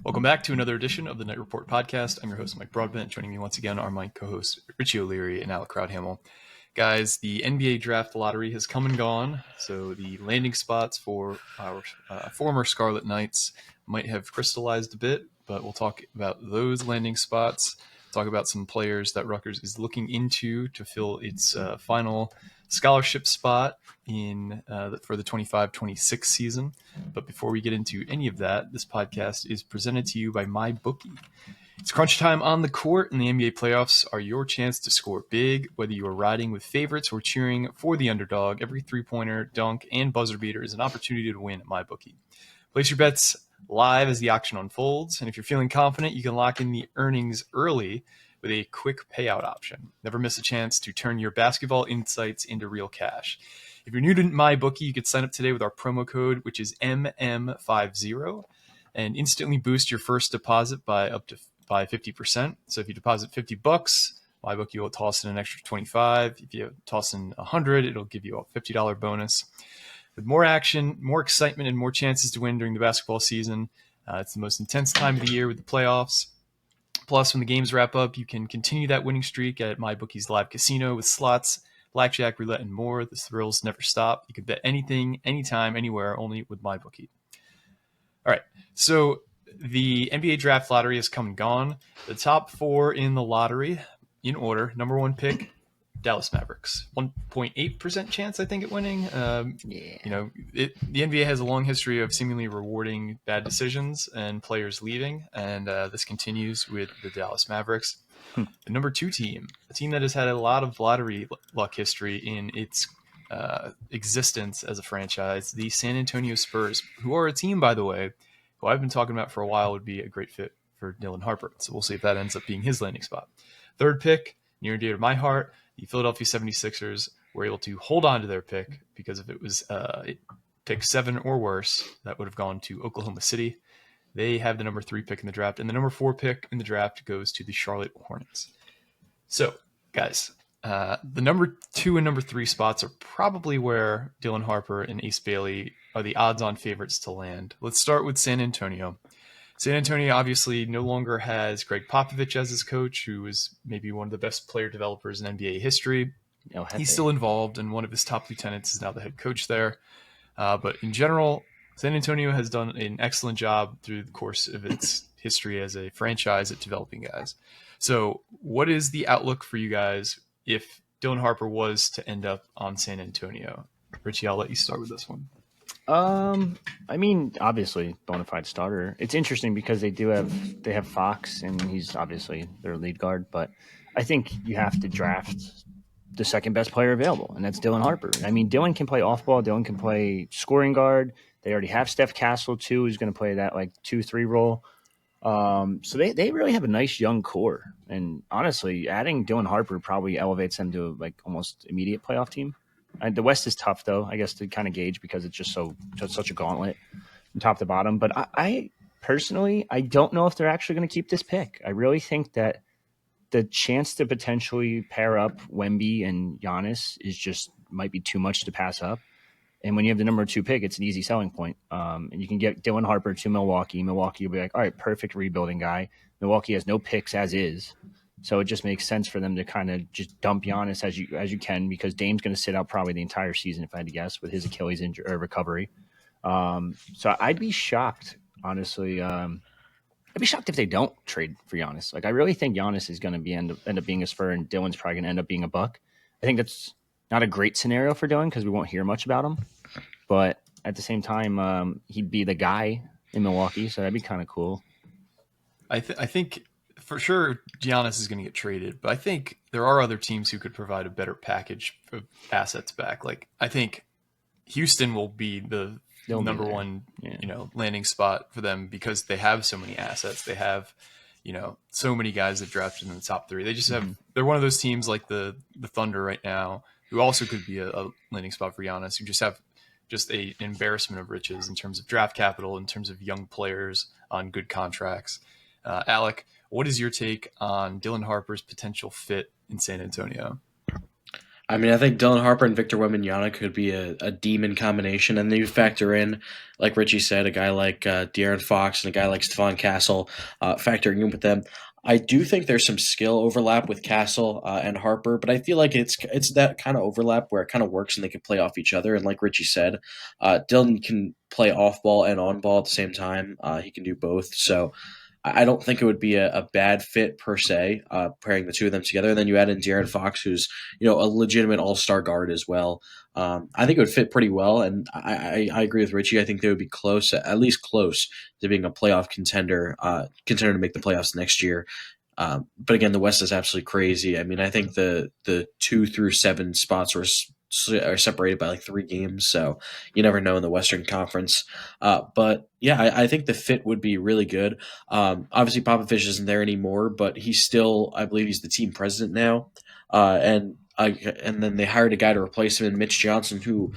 Welcome back to another edition of the Night Report podcast. I'm your host, Mike Broadbent. Joining me once again are my co-hosts, Richie O'Leary and Alec Crowdhamel. Guys, the NBA draft lottery has come and gone, so the landing spots for our former Scarlet Knights might have crystallized a bit, but we'll talk about those landing spots, talk about some players that Rutgers is looking into to fill its final scholarship spot for the 25-26 season. But before we get into any of that, this podcast is presented to you by MyBookie. It's crunch time on the court, and the NBA playoffs are your chance to score big. Whether you are riding with favorites or cheering for the underdog, every three-pointer, dunk, and buzzer beater is an opportunity to win at MyBookie. Place your bets live as the auction unfolds, and if you're feeling confident, you can lock in the earnings early with a quick payout option. Never miss a chance to turn your basketball insights into real cash. If you're new to MyBookie, you can sign up today with our promo code, which is MM50, and instantly boost your first deposit by 50%. So if you deposit $50, MyBookie will toss in an extra 25. If you toss in 100, it'll give you a $50 bonus. With more action, more excitement, and more chances to win during the basketball season, it's the most intense time of the year with the playoffs. Plus, when the games wrap up, you can continue that winning streak at MyBookie's live casino with slots, blackjack, roulette, and more. The thrills never stop. You can bet anything, anytime, anywhere, only with MyBookie. All right, so the NBA draft lottery has come and gone. The top four in the lottery, in order, number one pick, Dallas Mavericks. 1.8% chance, I think, at winning. The NBA has a long history of seemingly rewarding bad decisions and players leaving, and this continues with the Dallas Mavericks. The number two team, a team that has had a lot of lottery luck history in its existence as a franchise, the San Antonio Spurs, who are a team, by the way, who I've been talking about for a while would be a great fit for Dylan Harper. So we'll see if that ends up being his landing spot. Third pick, near and dear to my heart, the Philadelphia 76ers were able to hold on to their pick because if it was pick 7 or worse, that would have gone to Oklahoma City. They have the number 3 pick in the draft, and the number 4 pick in the draft goes to the Charlotte Hornets. So, guys, the number 2 and number 3 spots are probably where Dylan Harper and Ace Bailey are the odds-on favorites to land. Let's start with San Antonio. San Antonio obviously no longer has Greg Popovich as his coach, who is maybe one of the best player developers in NBA history. He's still involved, and one of his top lieutenants is now the head coach there. But in general, San Antonio has done an excellent job through the course of its history as a franchise at developing guys. So what is the outlook for you guys if Dylan Harper was to end up on San Antonio? Richie, I'll let you start with this one. I mean, obviously, bona fide starter. It's interesting because they have Fox, and he's obviously their lead guard. But I think you have to draft the second best player available, and that's Dylan Harper. I mean, Dylan can play off ball. Dylan can play scoring guard. They already have Steph Castle too, who's going to play that 2-3 role. So they really have a nice young core, and honestly, adding Dylan Harper probably elevates them to almost immediate playoff team. The West is tough, though, I guess, to kind of gauge because it's just such a gauntlet from top to bottom. But I personally, I don't know if they're actually going to keep this pick. I really think that the chance to potentially pair up Wemby and Giannis might be too much to pass up. And when you have the number 2 pick, it's an easy selling point. And you can get Dylan Harper to Milwaukee. Milwaukee will be like, all right, perfect rebuilding guy. Milwaukee has no picks as is. So it just makes sense for them to kind of just dump Giannis as you can, because Dame's going to sit out probably the entire season, if I had to guess, with his Achilles injury or recovery. So I'd be shocked, honestly. I'd be shocked if they don't trade for Giannis. I really think Giannis is going to end up being a Spur, and Dylan's probably going to end up being a Buck. I think that's not a great scenario for Dylan because we won't hear much about him. But at the same time, he'd be the guy in Milwaukee, so that'd be kind of cool. I think for sure Giannis is going to get traded, but I think there are other teams who could provide a better package of assets back. I think Houston will be the number one, landing spot for them because they have so many assets. They have, so many guys that drafted in the top 3. They just have, they're one of those teams like the Thunder right now, who also could be a landing spot for Giannis, who just have an embarrassment of riches in terms of draft capital, in terms of young players on good contracts. Alec, what is your take on Dylan Harper's potential fit in San Antonio? I mean, I think Dylan Harper and Victor Wembanyama could be a demon combination, and then you factor in, like Richie said, a guy like De'Aaron Fox and a guy like Stephon Castle, factoring in with them. I do think there's some skill overlap with Castle and Harper, but I feel like it's that kind of overlap where it kind of works and they can play off each other. And like Richie said, Dylan can play off ball and on ball at the same time. He can do both, so I don't think it would be a bad fit per se, pairing the two of them together. And then you add in De'Aaron Fox, who's a legitimate all star guard as well. I think it would fit pretty well, and I agree with Richie. I think they would be close, at least close to being a playoff contender, contender to make the playoffs next year. But again, the West is absolutely crazy. I mean, I think the 2 through 7 spots are separated by like 3 games, so you never know in the Western Conference. But yeah, I think the fit would be really good. Obviously, Popovich isn't there anymore, but he's still, I believe, he's the team president now, and then they hired a guy to replace him, Mitch Johnson, who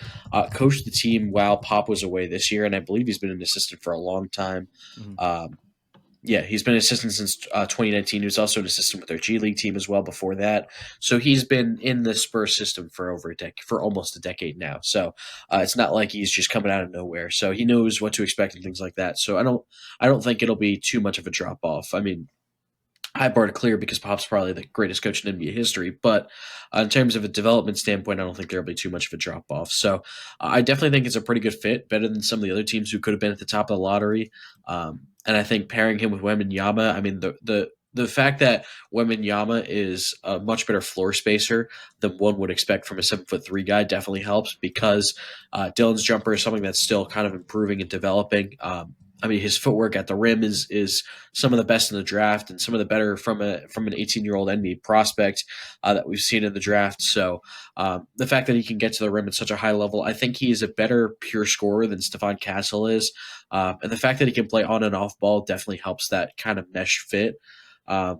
coached the team while Pop was away this year, and I believe he's been an assistant for a long time. Mhm. Um, yeah, he's been an assistant since 2019. He was also an assistant with their G League team as well before that. So he's been in the Spurs system for for almost a decade now. So it's not like he's just coming out of nowhere. So he knows what to expect and things like that. So I don't think it'll be too much of a drop off. I mean, I brought it clear because Pop's probably the greatest coach in NBA history. But in terms of a development standpoint, I don't think there'll be too much of a drop off. So I definitely think it's a pretty good fit, better than some of the other teams who could have been at the top of the lottery. And I think pairing him with Wembanyama, I mean, the fact that Wembanyama is a much better floor spacer than one would expect from a 7'3" guy definitely helps because Dylan's jumper is something that's still kind of improving and developing. I mean, his footwork at the rim is some of the best in the draft and some of the better from an 18-year-old NBA prospect that we've seen in the draft. So the fact that he can get to the rim at such a high level, I think he is a better pure scorer than Stephon Castle is. And the fact that he can play on and off ball definitely helps that kind of mesh fit. Um,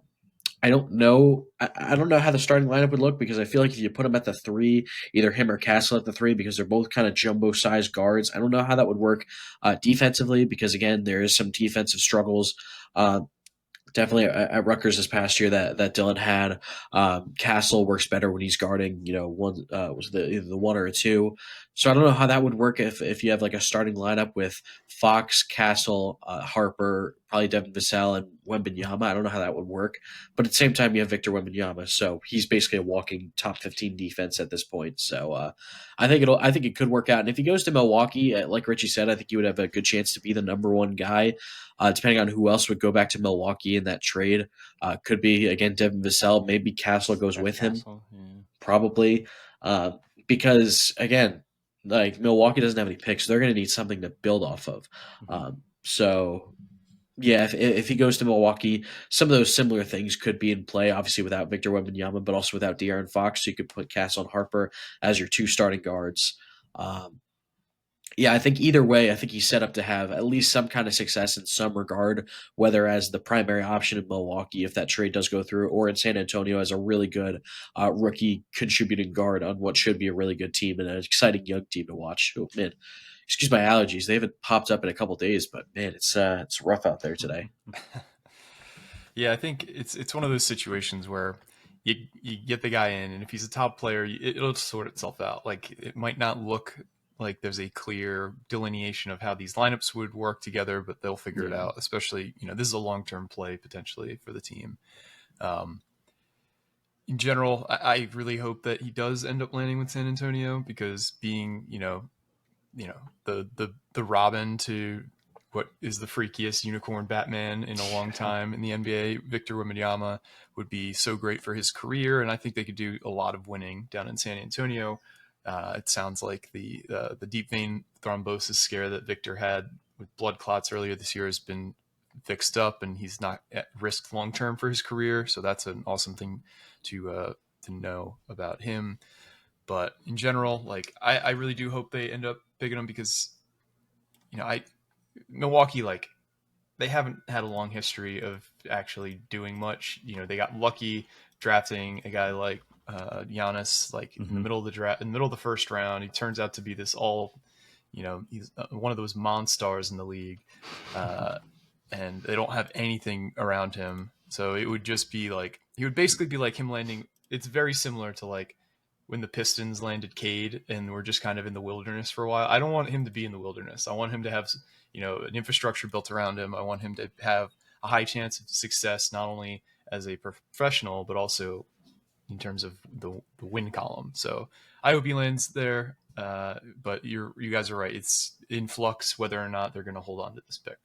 I don't know. I don't know how the starting lineup would look because I feel like if you put him at the 3, either him or Castle at the 3, because they're both kind of jumbo sized guards. I don't know how that would work defensively because again, there is some defensive struggles. Uh, Definitely at Rutgers this past year that Dylan had. Castle works better when he's guarding, one was either the 1 or 2. So I don't know how that would work if you have like a starting lineup with Fox, Castle, Harper, probably Devin Vassell, and Wembanyama. I don't know how that would work, but at the same time you have Victor Wembanyama, so he's basically a walking top 15 defense at this point. So I think it could work out. And if he goes to Milwaukee, like Richie said, I think he would have a good chance to be the number 1 guy. Depending on who else would go back to Milwaukee in that trade. Could be, again, Devin Vassell. Maybe Castle goes Jeff with him, Castle. Yeah. probably. Because, again, like Milwaukee doesn't have any picks. So they're going to need something to build off of. Mhm. So, yeah, if he goes to Milwaukee, some of those similar things could be in play, obviously without Victor Wembanyama, but also without De'Aaron Fox. So you could put Castle and Harper as your 2 starting guards. Um, yeah, I think either way, I think he's set up to have at least some kind of success in some regard, whether as the primary option in Milwaukee, if that trade does go through, or in San Antonio as a really good rookie contributing guard on what should be a really good team and an exciting young team to watch. Oh, man, excuse my allergies; they haven't popped up in a couple days, but man, it's rough out there today. Yeah, I think it's one of those situations where you get the guy in, and if he's a top player, it'll just sort itself out. Like it might not look like there's a clear delineation of how these lineups would work together, but they'll figure it Yeah, out. Especially, this is a long term play potentially for the team. Um, in general, I really hope that he does end up landing with San Antonio because being, the Robin to what is the freakiest unicorn Batman in a long time in the NBA, Victor Wembanyama would be so great for his career, and I think they could do a lot of winning down in San Antonio. It sounds like the deep vein thrombosis scare that Victor had with blood clots earlier this year has been fixed up, and he's not at risk long term for his career. So that's an awesome thing to know about him. But in general, like I really do hope they end up picking him because I Milwaukee, like they haven't had a long history of actually doing much. They got lucky drafting a guy like Giannis, like in the Mhm. middle of the draft, in the middle of the first round. He turns out to be this he's one of those monstars in the league, uh, and they don't have anything around him. So it would just be like he would basically be like him landing. It's very similar to like when the Pistons landed Cade and we're just kind of in the wilderness for a while. I don't want him to be in the wilderness. I want him to have, an infrastructure built around him. I want him to have a high chance of success, not only as a professional, but also in terms of the win column. So I hope he lands there. But you guys are right. It's in flux whether or not they're going to hold on to this pick.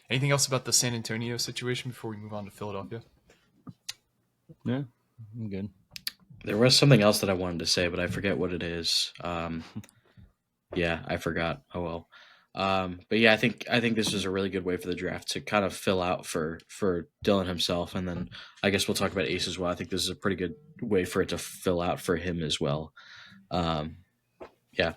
Anything else about the San Antonio situation before we move on to Philadelphia? Yeah, I'm good. There was something else that I wanted to say, but I forget what it is. Yeah, I forgot. Oh well. But yeah, I think this was a really good way for the draft to kind of fill out for Dylan himself, and then I guess we'll talk about Ace as well. I think this is a pretty good way for it to fill out for him as well. Yeah.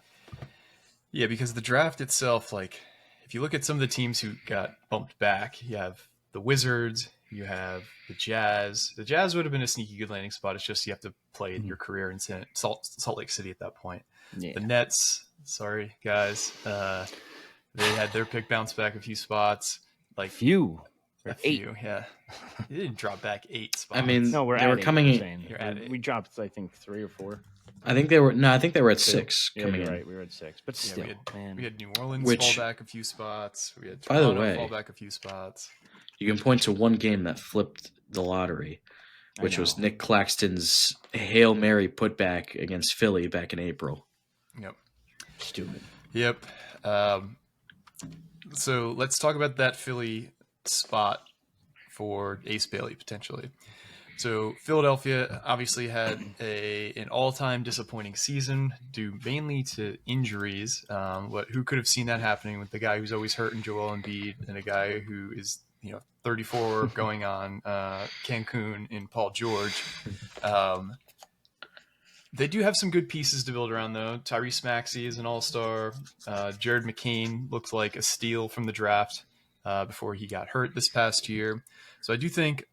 Yeah, because the draft itself, like, if you look at some of the teams who got bumped back, you have the Wizards, you have the Jazz. The Jazz would have been a sneaky good landing spot. It's just you have to play your career in Salt Lake City at that point. Yeah. The Nets, sorry guys, they had their pick bounce back a few spots. Like few. A few, yeah. They didn't drop back 8 spots. I mean, No, they were coming in. We dropped, I think, 3 or 4. I think they were at 6 coming in. Right, we were at 6, but still, we had New Orleans fall back a few spots. We had Toronto fall back a few spots. You can point to one game that flipped the lottery, which was Nick Claxton's Hail Mary putback against Philly back in April. Yep. Stupid. Yep. So let's talk about that Philly spot for Ace Bailey potentially. So Philadelphia obviously had an all-time disappointing season due mainly to injuries. But who could have seen that happening with the guy who's always hurting Joel Embiid and a guy who is 34 going on Cancun in Paul George. They do have some good pieces to build around, though. Tyrese Maxey is an all-star. Jared McCain looked like a steal from the draft before he got hurt this past year. So I do think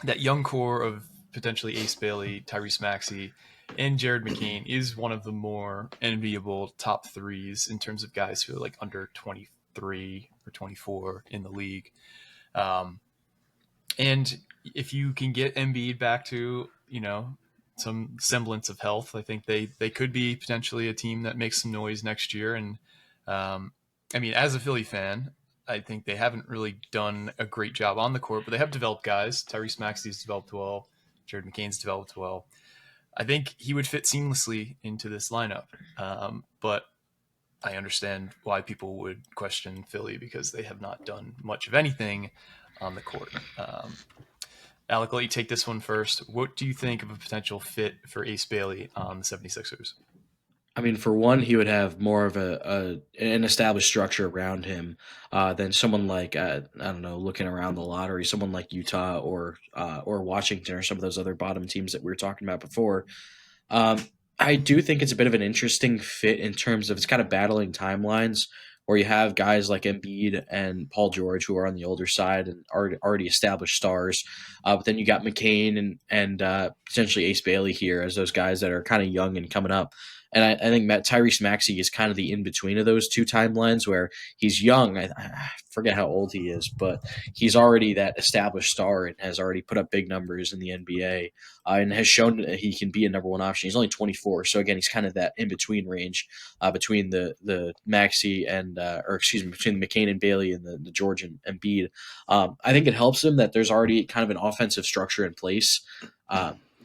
that young core of potentially Ace Bailey, Tyrese Maxey, and Jared McCain is one of the more enviable top threes in terms of guys who are like under 23 or 24 in the league. And if you can get Embiid back to, some semblance of health, I think they could be potentially a team that makes some noise next year. And as a Philly fan, I think they haven't really done a great job on the court, but they have developed guys. Tyrese Maxey's developed well. Jared McCain's developed well. I think he would fit seamlessly into this lineup. But I understand why people would question Philly because they have not done much of anything on the court. Alec, I'll let you take this one first. What do you think of a potential fit for Ace Bailey on the 76ers? I mean, for one, he would have more of an established structure around him than someone like I don't know, looking around the lottery, someone like Utah or Washington or some of those other bottom teams that we were talking about before. I do think it's a bit of an interesting fit in terms of it's kind of battling timelines where you have guys like Embiid and Paul George who are on the older side and already established stars. But then you got McCain and potentially Ace Bailey here as those guys that are kind of young and coming up. And I think Tyrese Maxey is kind of the in-between of those two timelines where he's young. I forget how old he is, but he's already that established star and has already put up big numbers in the NBA and has shown that he can be a number one option. He's only 24. So, again, he's kind of that in-between range between the Maxey and between McCain and Bailey and the George and Embiid. I think it helps him that there's already kind of an offensive structure in place,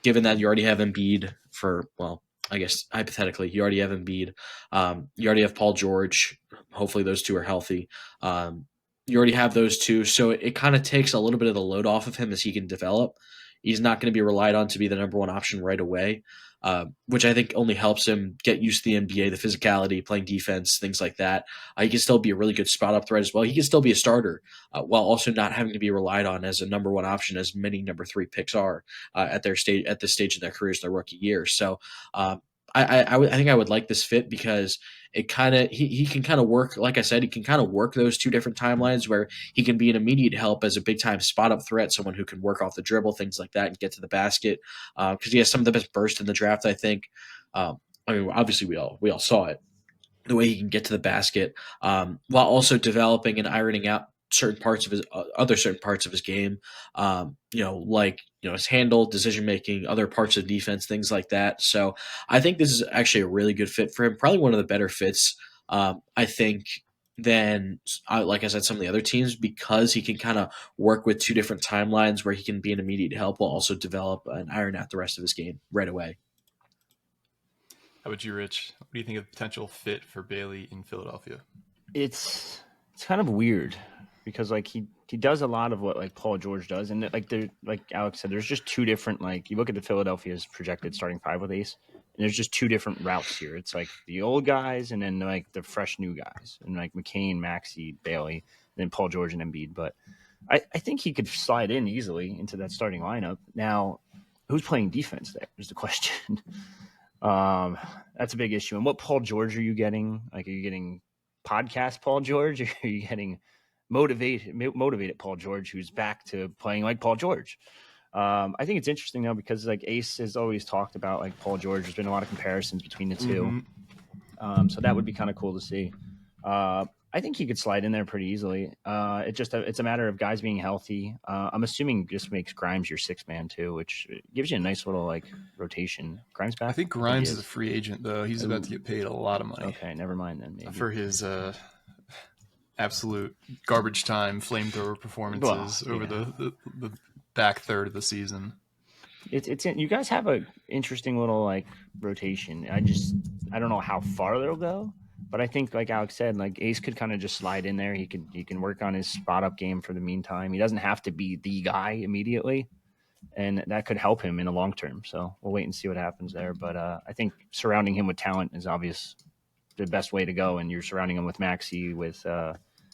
given that you already have Embiid I guess hypothetically, you already have Embiid. You already have Paul George. Hopefully those two are healthy. You already have those two. So it kind of takes a little bit of the load off of him as he can develop. He's not going to be relied on to be the number one option right away, which I think only helps him get used to the NBA, the physicality, playing defense, things like that. He can still be a really good spot-up threat as well. He can still be a starter while also not having to be relied on as a number one option, as many number 3 picks are at this stage of their careers, their rookie year. So I think I would like this fit because it kind of he can kind of work, like I said, he can kind of work those two different timelines where he can be an immediate help as a big time spot up threat, someone who can work off the dribble, things like that, and get to the basket because he has some of the best burst in the draft. I think. Obviously we all saw it, the way he can get to the basket while also developing and ironing out certain parts of his certain parts of his game. Like his handle, decision making, other parts of defense, things like that. So I think this is actually a really good fit for him. Probably one of the better fits. I think than like I said, some of the other teams, because he can kind of work with two different timelines where he can be an immediate help while also develop and iron out the rest of his game right away. How about you, Rich? What do you think of the potential fit for Bailey in Philadelphia? It's kind of weird because like he does a lot of what like Paul George does, and like Alex said, there's just two different, like you look at the Philadelphia's projected starting five with Ace, and there's just two different routes here. It's like the old guys and then like the fresh new guys, and like McCain, Maxey, Bailey, and then Paul George and Embiid. But I think he could slide in easily into that starting lineup. Now, who's playing defense there is the question. That's a big issue. And what Paul George are you getting? Like, are you getting podcast Paul George, or are you getting motivated Paul George, who's back to playing like Paul George? I think it's interesting though, because like Ace has always talked about like Paul George. There's been a lot of comparisons between the two. So that would be kind of cool to see. I think he could slide in there pretty easily. It's a matter of guys being healthy. I'm assuming just makes Grimes your sixth man too, which gives you a nice little like rotation. Grimes back? I think Grimes is a free agent though. He's about to get paid a lot of money. Okay, never mind then. Maybe. For his absolute garbage time flamethrower performances over the back third of the season. You guys have a interesting little like rotation. I don't know how far they'll go. But I think, like Alex said, like Ace could kind of just slide in there. He can work on his spot up game for the meantime. He doesn't have to be the guy immediately, and that could help him in the long term. So we'll wait and see what happens there. But I think surrounding him with talent is obvious the best way to go. And you're surrounding him with Maxey, with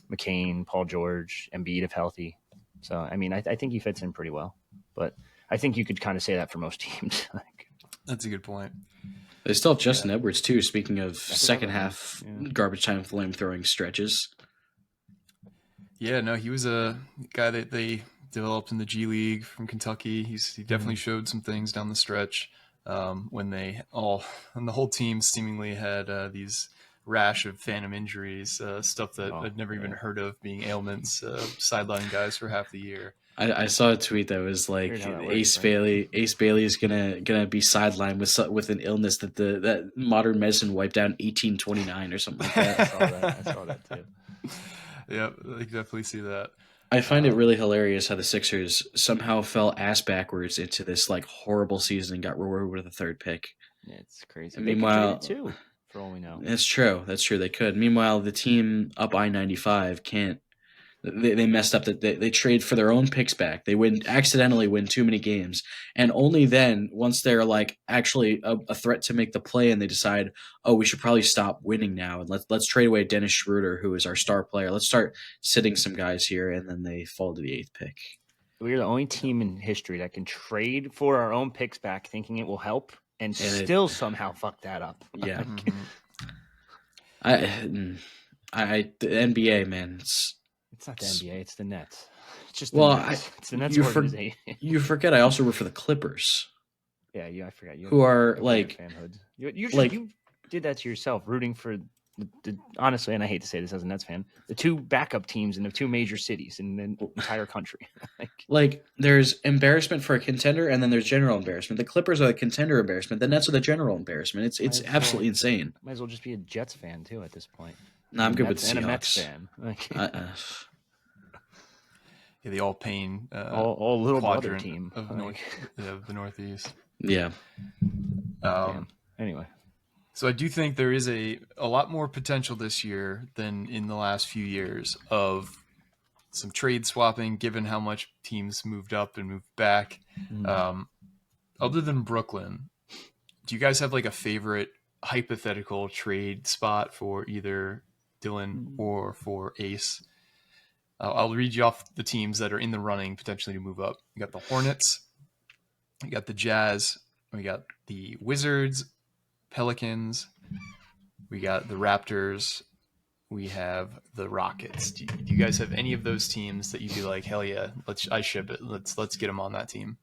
McCain, Paul George, Embiid if healthy. So I mean, I think he fits in pretty well. But I think you could kind of say that for most teams. That's a good point. They still have Justin Edwards too. Speaking of second half garbage time flamethrowing stretches. Yeah, no, he was a guy that they developed in the G League from Kentucky. He definitely showed some things down the stretch when the whole team seemingly had these rash of phantom injuries, stuff that I'd never even heard of being ailments, sidelining guys for half the year. I saw a tweet that was like Ace Bailey is gonna be sidelined with an illness that modern medicine wiped out in 1829 or something like that. I saw that too. Yeah, I can definitely see that. I find it really hilarious how the Sixers somehow fell ass backwards into this like horrible season and got rewarded with a third pick. Yeah, it's crazy. And meanwhile, too, for all we know. That's true. They could. Meanwhile, the team up I-95 can't. They messed up that they trade for their own picks back. They accidentally win too many games, and only then, once they're like actually a threat to make the play, and they decide, oh, we should probably stop winning now, and let's trade away Dennis Schroeder, who is our star player. Let's start sitting some guys here, and then they fall to the 8th pick. We're the only team in history that can trade for our own picks back, thinking it will help, and still somehow fuck that up. Yeah, the NBA, man. It's not the NBA. It's the Nets. It's just it's the Nets organization. You forget. I also root for the Clippers. Yeah, I forgot. Who are like fanhood. You did that to yourself, rooting for the honestly, and I hate to say this as a Nets fan, the two backup teams in the two major cities in the entire country. like there's embarrassment for a contender, and then there's general embarrassment. The Clippers are the contender embarrassment. The Nets are the general embarrassment. It's absolutely insane. Might as well just be a Jets fan too at this point. No, I'm good with Seahawks. And a Mets fan. Yeah, the all-pain all little brother team of the Northeast. Yeah. Anyway. So I do think there is a lot more potential this year than in the last few years of some trade swapping, given how much teams moved up and moved back. Other than Brooklyn, do you guys have like a favorite hypothetical trade spot for either Dylan or for Ace? I'll read you off the teams that are in the running potentially to move up. You got the Hornets, you got the Jazz, we got the Wizards, Pelicans, we got the Raptors, we have the Rockets. Do you guys have any of those teams that you'd be like, hell yeah, I ship it. Let's get them on that team?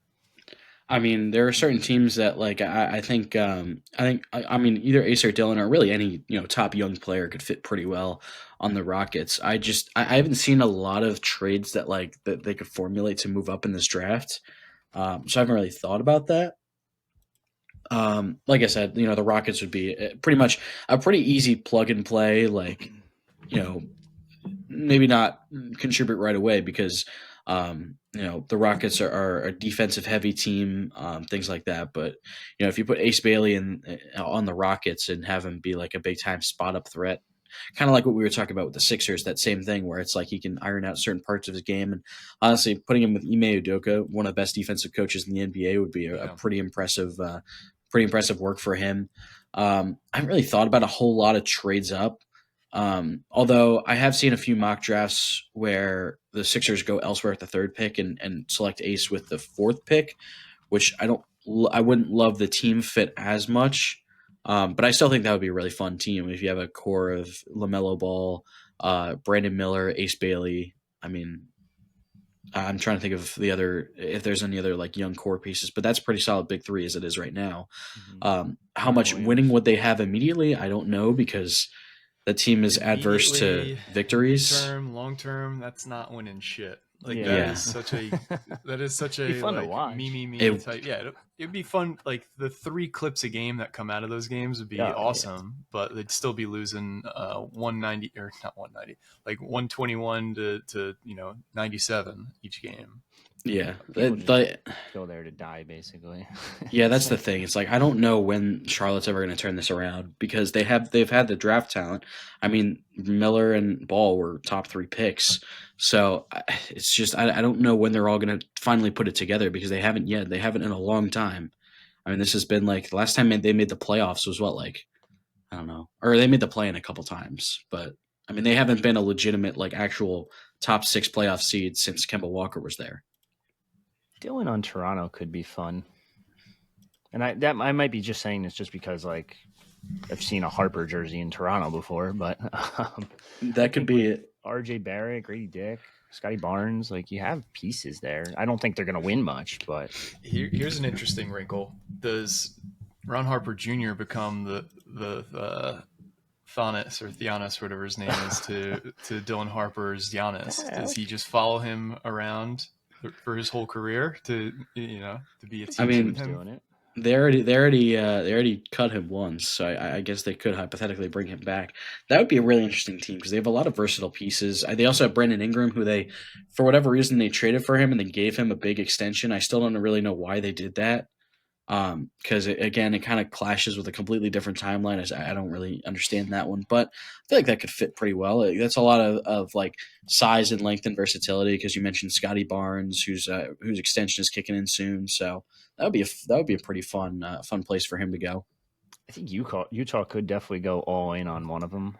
I mean, there are certain teams that like I mean either Ace or Dylan or really any top young player could fit pretty well on the Rockets. I haven't seen a lot of trades that they could formulate to move up in this draft, so I haven't really thought about that. Like I said, the Rockets would be pretty much a pretty easy plug and play. Like you know maybe not contribute right away because the Rockets are a defensive heavy team, things like that. But if you put Ace Bailey on the Rockets and have him be like a big time spot up threat, kind of like what we were talking about with the Sixers, that same thing where it's like he can iron out certain parts of his game. And honestly, putting him with Ime Udoka, one of the best defensive coaches in the NBA, would be a pretty impressive work for him. I haven't really thought about a whole lot of trades up. Although I have seen a few mock drafts where the Sixers go elsewhere at the third pick and select Ace with the fourth pick, which I wouldn't love the team fit as much. But I still think that would be a really fun team if you have a core of LaMelo Ball, Brandon Miller, Ace Bailey. I mean, I'm trying to think of if there's any other like young core pieces, but that's pretty solid big three as it is right now. How much winning would they have immediately? I don't know because the team is adverse to victories. Long term, that's not winning shit. Like Yeah. that is such a Be fun to like watch. me type. Yeah, it'd be fun. Like the 3 clips a game that come out of those games would be awesome, but they'd still be losing 190 or not 190, like 121 to 97 each game. Yeah, go there to die, basically. Yeah, that's the thing. It's like I don't know when Charlotte's ever going to turn this around because they've had the draft talent. I mean, Miller and Ball were top 3 picks, so it's just I don't know when they're all going to finally put it together because they haven't yet. They haven't in a long time. I mean, this has been like the last time they made the playoffs was what, like I don't know, or they made the play-in a couple times, but I mean they haven't been a legitimate like actual top 6 playoff seed since Kemba Walker was there. Dylan on Toronto could be fun, and I might be just saying this just because like I've seen a Harper jersey in Toronto before, but that could be it. RJ Barrett, Grady Dick, Scotty Barnes, like you have pieces there. I don't think they're going to win much, but here's an interesting wrinkle: does Ron Harper Jr. become the Giannis or Giannis, whatever his name is, to Dylan Harper's Giannis? Does he just follow him around for his whole career to be a teammate with him? Doing it. They already cut him once, so I guess they could hypothetically bring him back. That would be a really interesting team because they have a lot of versatile pieces. They also have Brandon Ingram, who they, for whatever reason, they traded for him and they gave him a big extension. I still don't really know why they did that. Because it kind of clashes with a completely different timeline. I don't really understand that one, but I feel like that could fit pretty well. That's a lot of like size and length and versatility. Because you mentioned Scotty Barnes, whose extension is kicking in soon, so that would be a pretty fun place for him to go. I think Utah could definitely go all in on one of them.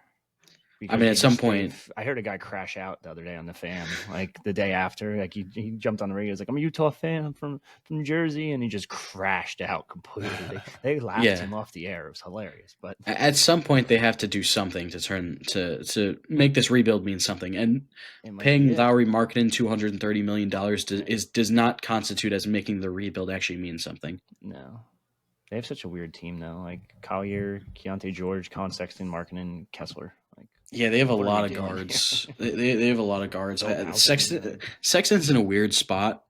I mean, at some point, I heard a guy crash out the other day on the fan, like the day after. Like he jumped on the radio. He was like, "I'm a Utah fan. I'm from New Jersey," and he just crashed out completely. They laughed him off the air. It was hilarious. But at some point, they have to do something to make this rebuild mean something. And paying Lowry Markkanen $230 million does not constitute as making the rebuild actually mean something. No. They have such a weird team, though. Like Collier, Keontae George, Colin Sexton, Markkanen, Kessler. Yeah, they have a lot of guards. they have a lot of guards. Sexton's in a weird spot,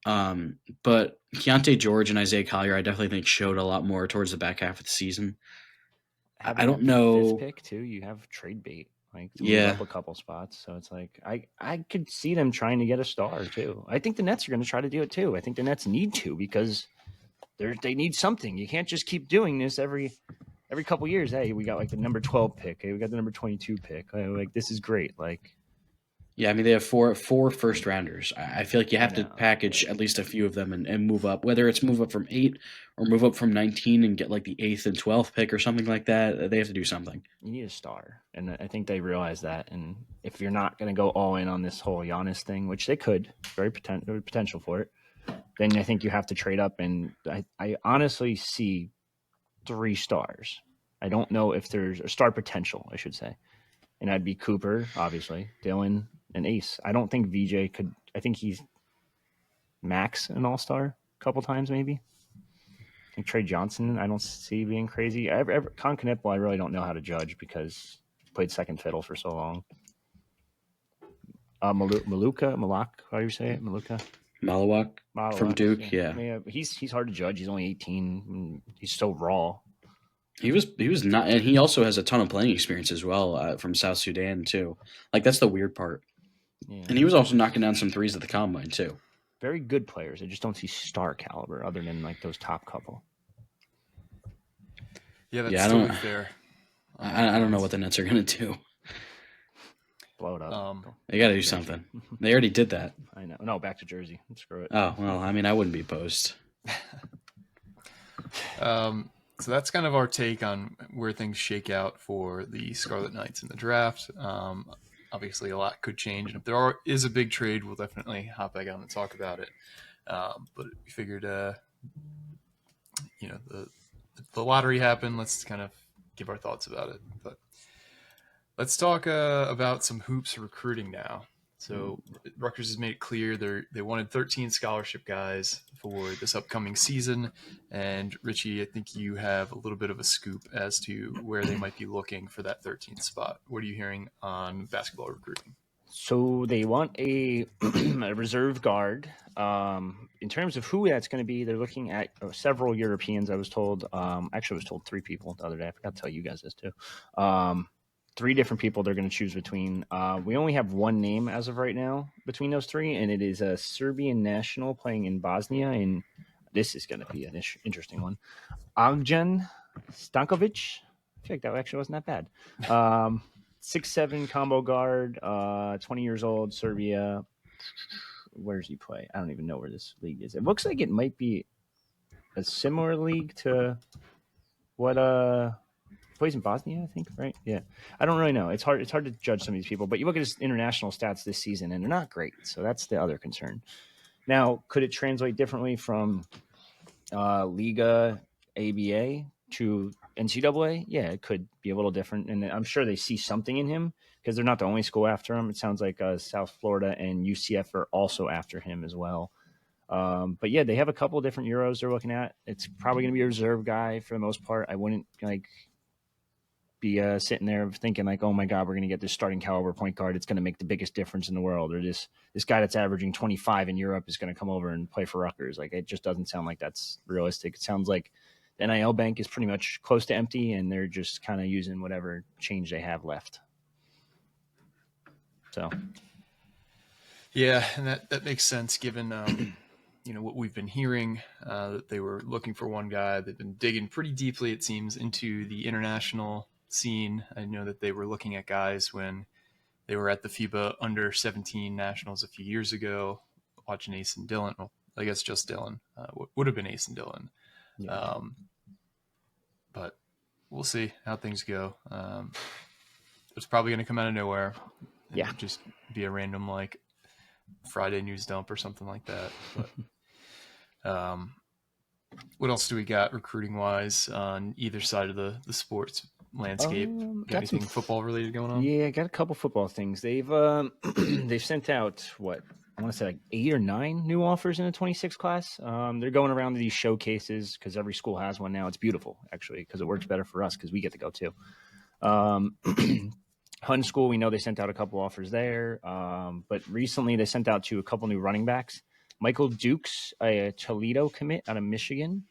but Keontae George and Isaiah Collier, I definitely think showed a lot more towards the back half of the season. I don't know. Fifth pick too. You have trade bait, like to move up a couple spots. So it's like I could see them trying to get a star too. I think the Nets are going to try to do it too. I think the Nets need to because they need something. You can't just keep doing this every couple years. Hey, we got like the number 12 pick. Hey, we got the number 22 pick. Like this is great. Like, yeah, I mean they have four first rounders. I feel like you have to package at least a few of them and move up. Whether it's move up from 8 or move up from 19 and get like the 8th and 12th pick or something like that. They have to do something. You need a star, and I think they realize that. And if you're not going to go all in on this whole Giannis thing, which they could, very potential for it, then I think you have to trade up. And I honestly see 3 stars. I don't know if there's a star potential, I should say. And that'd be Cooper, obviously, Dylan, and Ace. I don't think VJ could. I think he's max an all-star couple times maybe. I think Trey Johnson, I don't see being crazy. Con Knipple, I really don't know how to judge because he played second fiddle for so long. Malak, how do you say it? Malawak from Duke, yeah. He's hard to judge. He's only 18. He's so raw. He was not, and he also has a ton of playing experience as well from South Sudan too. Like that's the weird part. Yeah. And he was also knocking down some threes at the combine too. Very good players. I just don't see star caliber other than like those top couple. Yeah, that's totally fair. I don't know what the Nets are going to do. Blow it up. They got to do something. They already did that. I know. No, back to Jersey. Screw it. Oh, well, I mean, I wouldn't be opposed. So that's kind of our take on where things shake out for the Scarlet Knights in the draft. Obviously, a lot could change. And if there is a big trade, we'll definitely hop back on and talk about it. But we figured, the lottery happened. Let's kind of give our thoughts about it. But let's talk about some hoops recruiting now. So Rutgers has made it clear they wanted 13 scholarship guys for this upcoming season. And Richie, I think you have a little bit of a scoop as to where they might be looking for that 13th spot. What are you hearing on basketball recruiting? So they want a reserve guard. In terms of who that's going to be, they're looking at several Europeans, I was told. Actually, I was told 3 people the other day. I forgot to tell you guys this too. 3 different people they're going to choose between. We only have one name as of right now between those 3, and it is a Serbian national playing in Bosnia. And this is going to be an interesting one. Agjan Stankovic. I feel like that actually wasn't that bad. 6'7" combo guard, 20 years old, Serbia. Where does he play? I don't even know where this league is. It looks like it might be a similar league to what plays in Bosnia, I think, right? Yeah. I don't really know. It's hard to judge some of these people, but you look at his international stats this season and they're not great. So that's the other concern. Now, could it translate differently from Liga ABA to NCAA? Yeah, it could be a little different. And I'm sure they see something in him because they're not the only school after him. It sounds like South Florida and UCF are also after him as well. But yeah, they have a couple of different Euros they're looking at. It's probably going to be a reserve guy for the most part. I wouldn't be sitting there thinking like, oh my God, we're going to get this starting caliber point guard. It's going to make the biggest difference in the world. Or this guy that's averaging 25 in Europe is going to come over and play for Rutgers. Like, it just doesn't sound like that's realistic. It sounds like the NIL bank is pretty much close to empty and they're just kind of using whatever change they have left. So. Yeah. And that makes sense given, what we've been hearing, that they were looking for one guy. They've been digging pretty deeply, it seems, into the international scene. I know that they were looking at guys when they were at the FIBA under 17 nationals a few years ago, watching Ace and Dylan. Well, I guess just Dylan would have been Ace and Dylan. Yeah. But we'll see how things go. It's probably going to come out of nowhere. Yeah. Just be a random like Friday news dump or something like that. But what else do we got recruiting wise on either side of the sports landscape? Got anything football related going on? Yeah, I got a couple football things. They've they've sent out what I want to say like 8 or 9 new offers in the 26 class. They're going around to these showcases because every school has one now. It's beautiful actually because it works better for us because we get to go too. Hun School, we know they sent out a couple offers there, but recently they sent out to a couple new running backs. Michael Dukes, a Toledo commit out of Michigan,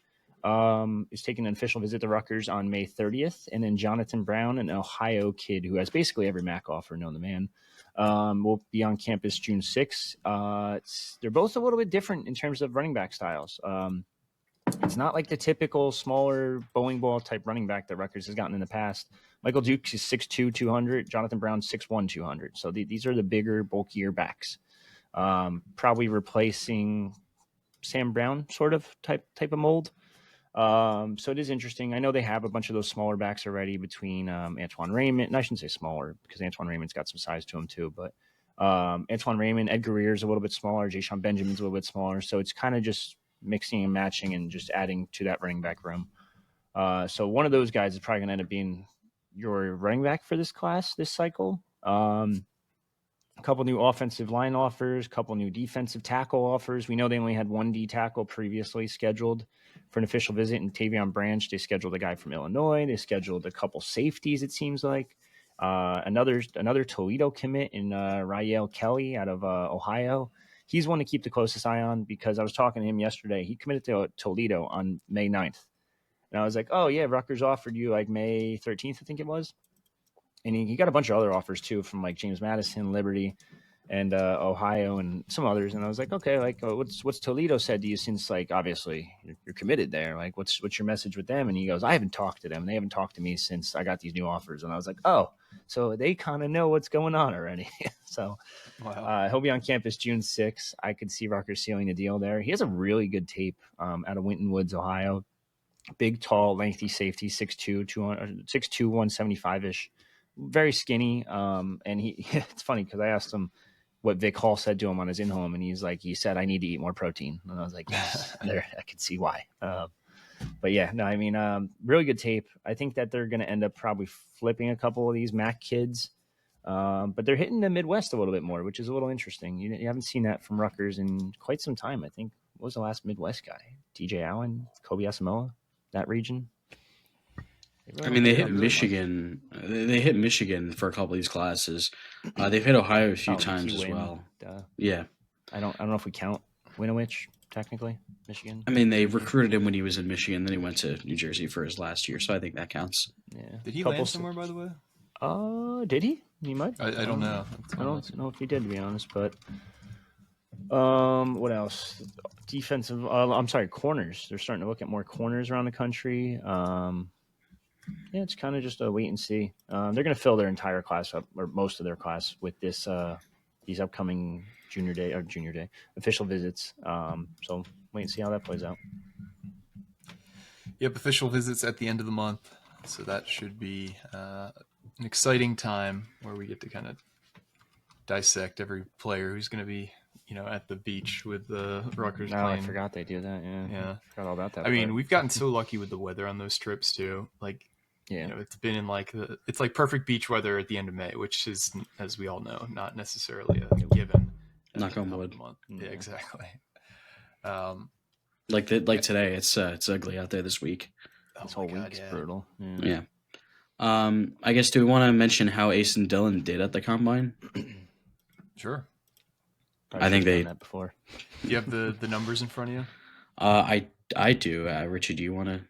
is taking an official visit to Rutgers on May 30th. And then Jonathan Brown, an Ohio kid who has basically every MAC offer known to man, will be on campus June 6th. They're both a little bit different in terms of running back styles. It's not like the typical smaller bowling ball type running back that Rutgers has gotten in the past. Michael Dukes is 6'2", 200. Jonathan Brown, 6'1", 200. So these are the bigger, bulkier backs. Probably replacing Sam Brown sort of type of mold. So it is interesting. I know they have a bunch of those smaller backs already between Antoine Raymond. And I shouldn't say smaller because Antoine Raymond's got some size to him too. But Antoine Raymond, Ed Guerrero's a little bit smaller. Jayshon Benjamin's a little bit smaller. So it's kind of just mixing and matching and just adding to that running back room. So one of those guys is probably going to end up being your running back for this class, this cycle. A couple new offensive line offers, a couple new defensive tackle offers. We know they only had one D tackle previously scheduled for an official visit in Tavion Branch. They scheduled a guy from Illinois. They scheduled a couple safeties, it seems like. Another Toledo commit in Rael Kelly out of Ohio. He's one to keep the closest eye on because I was talking to him yesterday. He committed to Toledo on May 9th. And I was like, oh, yeah, Rutgers offered you like May 13th, I think it was. And he got a bunch of other offers too from like James Madison, Liberty, and Ohio, and some others. And I was like, okay, like what's Toledo said to you since like obviously you're committed there? Like what's your message with them? And he goes, I haven't talked to them. They haven't talked to me since I got these new offers. And I was like, oh, so they kind of know what's going on already. So he'll be on campus June 6th. I could see Rutgers sealing a deal there. He has a really good tape out of Winton Woods, Ohio. Big, tall, lengthy safety, 6'2", 175-ish. Very skinny. And he it's funny because I asked him what Vic Hall said to him on his in-home, and he said, I need to eat more protein. And I was like, yes, there, I could see why. But yeah, no, I mean, really good tape. I think that they're going to end up probably flipping a couple of these MAC kids. But they're hitting the Midwest a little bit more, which is a little interesting. You haven't seen that from Rutgers in quite some time. I think, what was the last Midwest guy? TJ Allen, Kobe Asamoah, that region? I mean, they hit Michigan. They hit Michigan for a couple of these classes. They've hit Ohio a few times as well. Yeah, I don't know if we count Winovich technically, Michigan. I mean, they recruited him when he was in Michigan. Then he went to New Jersey for his last year, so I think that counts. Yeah. Did he land somewhere, by the way? Did he? He might. I don't know. I don't know if he did, to be honest. But what else? Defensive. I'm sorry, corners. They're starting to look at more corners around the country. Yeah, it's kind of just a wait and see. They're going to fill their entire class up, or most of their class, with these upcoming junior day official visits. So wait and see how that plays out. Yep, official visits at the end of the month. So that should be an exciting time where we get to kind of dissect every player who's going to be, at the beach with the Rutgers playing. I forgot they do that. Yeah. Forgot all about that. I mean, we've gotten so lucky with the weather on those trips too. Like, it's been in it's like perfect beach weather at the end of May, which is, as we all know, not necessarily a given. Knock on wood. Yeah, exactly. Like today, it's ugly out there this week. This whole week's brutal. Yeah. I guess, do we want to mention how Ace and Dylan did at the combine? Sure. I think they that before. Do you have the numbers in front of you? I do. Richie, do you want to?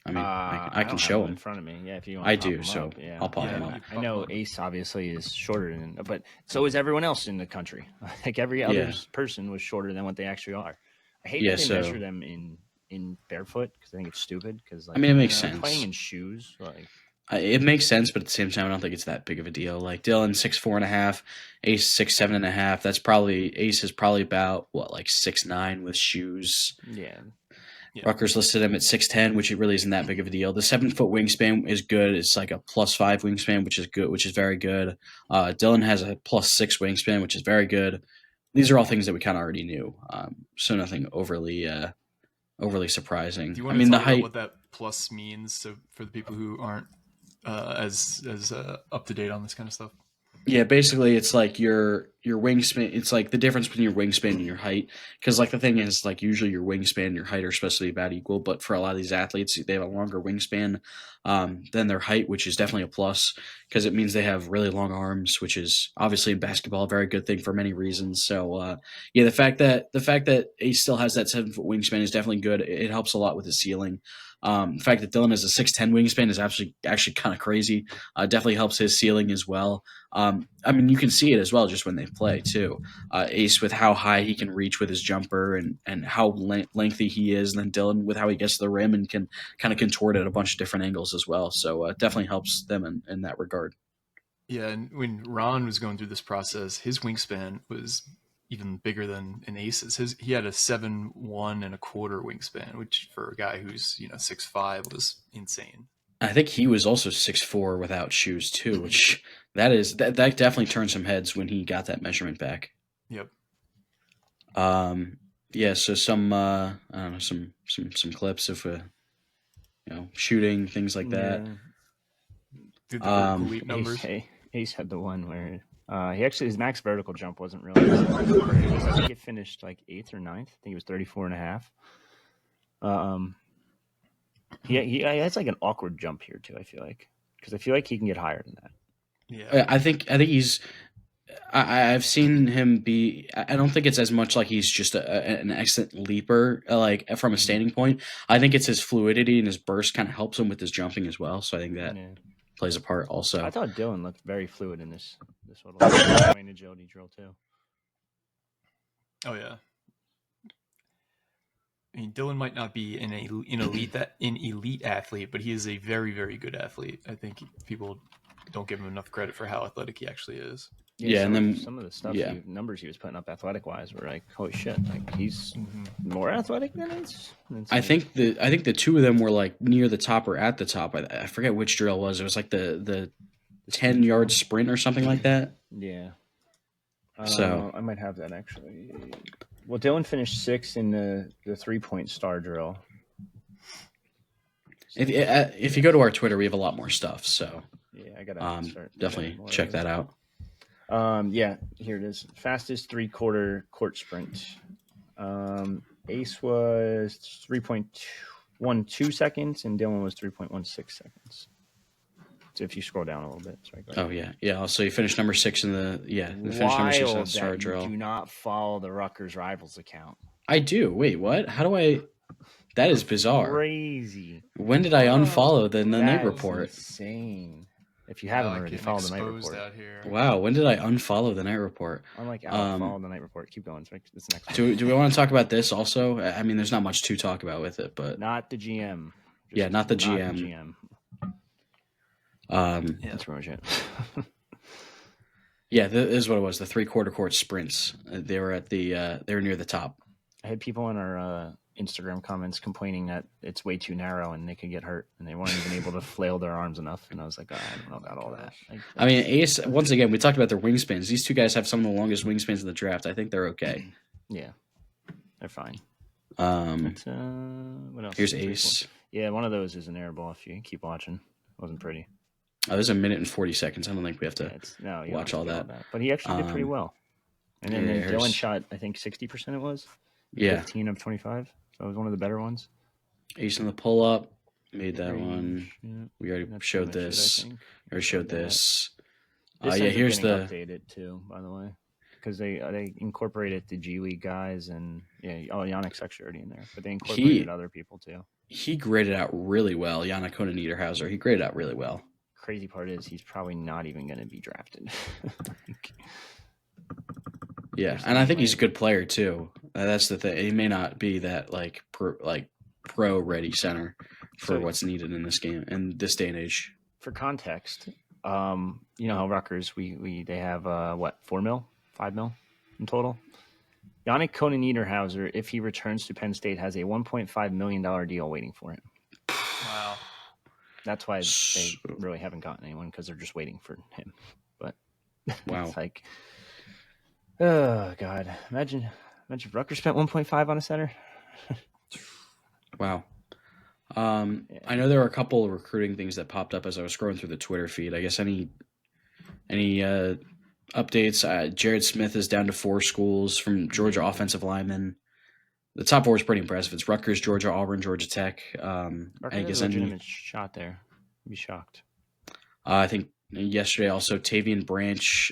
I mean, I can show them in front of me. Yeah, if you want. I do. So I'll pop them up. I know Ace obviously is shorter but so is everyone else in the country. Like every other person was shorter than what they actually are. I hate that they measure them in barefoot because I think it's stupid. Because I mean, it makes sense. Playing in shoes, like. It makes sense, but at the same time, I don't think it's that big of a deal. Like Dylan 6'4.5", Ace 6'7.5". That's probably Ace is probably about 6'9" with shoes. Yeah. Rutgers listed him at 6'10", which it really isn't that big of a deal. The 7-foot wingspan is good. It's like a +5 wingspan, which is good, which is very good. Dylan has a +6 wingspan, which is very good. These are all things that we kind of already knew, so nothing overly surprising. Do you want to talk about what that plus means, so for the people who aren't as up to date on this kind of stuff? Yeah, basically it's like your wingspan. It's like the difference between your wingspan and your height. Because the thing is, usually your wingspan and your height are supposed to be about equal. But for a lot of these athletes, they have a longer wingspan than their height, which is definitely a plus because it means they have really long arms, which is obviously in basketball a very good thing for many reasons. So the fact that Ace still has that 7-foot wingspan is definitely good. It helps a lot with his ceiling. The fact that Dylan has a 6'10" wingspan is actually kind of crazy. Definitely helps his ceiling as well. I mean, you can see it as well just when they play too. Ace with how high he can reach with his jumper and how lengthy he is, and then Dylan with how he gets to the rim and can kind of contort at a bunch of different angles as well. So it definitely helps them in that regard. Yeah, and when Ron was going through this process, his wingspan was even bigger than an Ace's. He had a 7'1" and a quarter wingspan, which for a guy who's 6'5" was insane. I think he was also 6'4" without shoes too, which that definitely turned some heads when he got that measurement back. Yep. Yeah. So some I don't know, some clips of shooting, things like that. Did the leap numbers? Ace had the one where His max vertical jump wasn't really. I think it finished like 8th or 9th. I think it was 34.5. He has like an awkward jump here too. I feel like because I feel like he can get higher than that. Yeah, I think he's. I've seen him be. I don't think it's as much like he's just an excellent leaper, like from a standing point. I think it's his fluidity and his burst kind of helps him with his jumping as well. So I think that plays a part also. I thought Dylan looked very fluid in this little main agility drill too. Oh yeah. I mean, Dylan might not be an elite athlete, but he is a very, very good athlete. I think people don't give him enough credit for how athletic he actually is. Yeah, and then some of the stuff, numbers he was putting up athletic wise were like, holy shit! Like he's more athletic than it's. I think the two of them were like near the top or at the top. I forget which drill it was. It was like the 10-yard sprint or something like that. Yeah. So I might have that actually. Well, Dylan finished 6th in the 3-point star drill. If you go to our Twitter, we have a lot more stuff. So yeah, I gotta start definitely check that out. Yeah, here it is. Fastest 3/4 court sprint. Ace was 3.12 seconds, and Dylan was 3.16 seconds. So if you scroll down a little bit, sorry. Oh yeah. So you finished number 6 in the finished number 6 in the star drill. You do not follow the Rutgers Rivals account. I do. Wait, what? How do I? That is bizarre. Crazy. When did I unfollow the night report? Insane. If you haven't already, follow the night report. Out here. Wow, when did I unfollow the night report? Unlike Alec, follow the night report. Keep going. It's next one. Do we want to talk about this also? I mean, there's not much to talk about with it, but not the GM. Not the GM. That's pretty much it. Yeah, this is what it was. The 3/4 court sprints. They were at they were near the top. I had people in our Instagram comments complaining that it's way too narrow and they could get hurt and they weren't even able to flail their arms enough. And I was like, I don't know about all that. I mean, Ace, once again, we talked about their wingspans. These two guys have some of the longest wingspans in the draft. I think they're okay. Yeah, they're fine. What else? Here's Ace. Yeah, one of those is an air ball if you keep watching. It wasn't pretty. Oh, there's 1 minute and 40 seconds. I don't think we have to watch all that. But he actually did pretty well. And then Dylan shot, I think 60% it was. 15 of 25. So it was one of the better ones. Ace in the pull-up. Made that one. Yeah. We already showed this. This here's the updated too, by the way, because they incorporated the G League guys and Yannick's actually already in there, but they incorporated other people too. He graded out really well. Yannick Niederhauser. He graded out really well. Crazy part is he's probably not even going to be drafted. Yeah, and I think he's a good player too. That's the thing. He may not be that pro ready center for what's needed in this game in this day and age. For context, you know how Rutgers they have 4 mil, 5 mil in total. Yannick Niederhauser, if he returns to Penn State, has a $1.5 million deal waiting for him. Wow. That's why they really haven't gotten anyone, because they're just waiting for him. But wow, it's like, oh god, imagine if Rutgers spent 1.5 on a center. Wow. I know there were a couple of recruiting things that popped up as I was scrolling through the Twitter feed. I guess any updates? Jared Smith is down to 4 schools from Georgia offensive linemen. The top 4 is pretty impressive. It's Rutgers, Georgia, Auburn, Georgia Tech. I guess a legitimate shot there. I'd be shocked. I think yesterday also Tavian Branch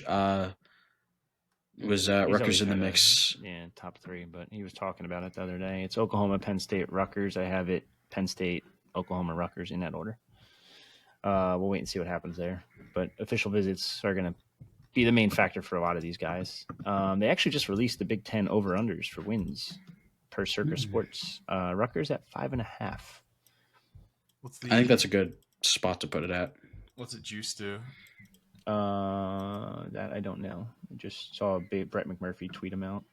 was Rutgers in the mix. Top 3. But he was talking about it the other day. It's Oklahoma, Penn State, Rutgers. I have it Penn State, Oklahoma, Rutgers in that order. We'll wait and see what happens there. But official visits are going to be the main factor for a lot of these guys. They actually just released the Big Ten over-unders for wins per Circa Sports. Rutgers at 5.5. I think that's a good spot to put it at. What's it juice to? That I don't know. I just saw Brett McMurphy tweet him out.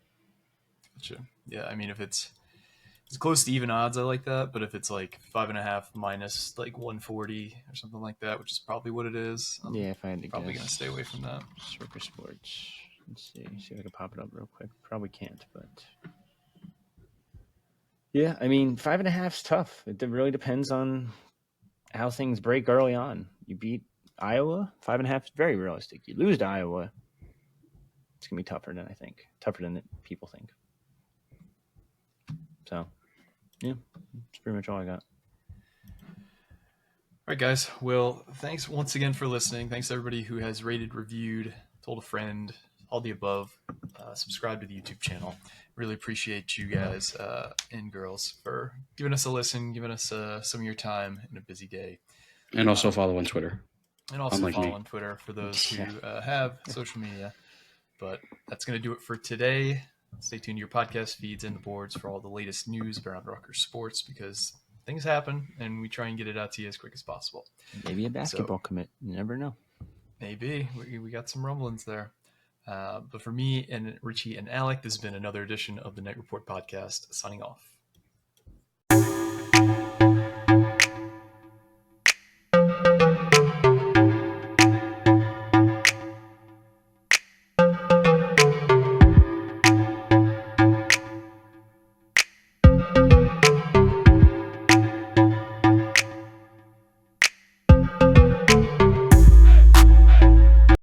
Gotcha. Yeah, I mean, if it's close to even odds, I like that. But if it's like 5.5 minus like 140 or something like that, which is probably what it is, if I had to probably guess, gonna stay away from that. Circa Sports. Let's see if I can pop it up real quick. Probably can't, but yeah, I mean, 5.5 is tough. It really depends on how things break early on. You beat Iowa, 5.5 is very realistic. You lose to Iowa, it's gonna be tougher than people think. So, yeah, that's pretty much all I got. All right, guys. Well, thanks once again for listening. Thanks to everybody who has rated, reviewed, told a friend, all the above. Subscribe to the YouTube channel. Really appreciate you guys and girls for giving us a listen, giving us some of your time in a busy day. And also follow on Twitter. And also Unlike follow me. on Twitter for those who have social media. But that's going to do it for today. Stay tuned to your podcast feeds and the boards for all the latest news around Rutgers sports, because things happen and we try and get it out to you as quick as possible. Maybe a basketball commit. You never know. Maybe. We got some rumblings there. But for me and Richie and Alec, this has been another edition of the Night Report podcast. Signing off.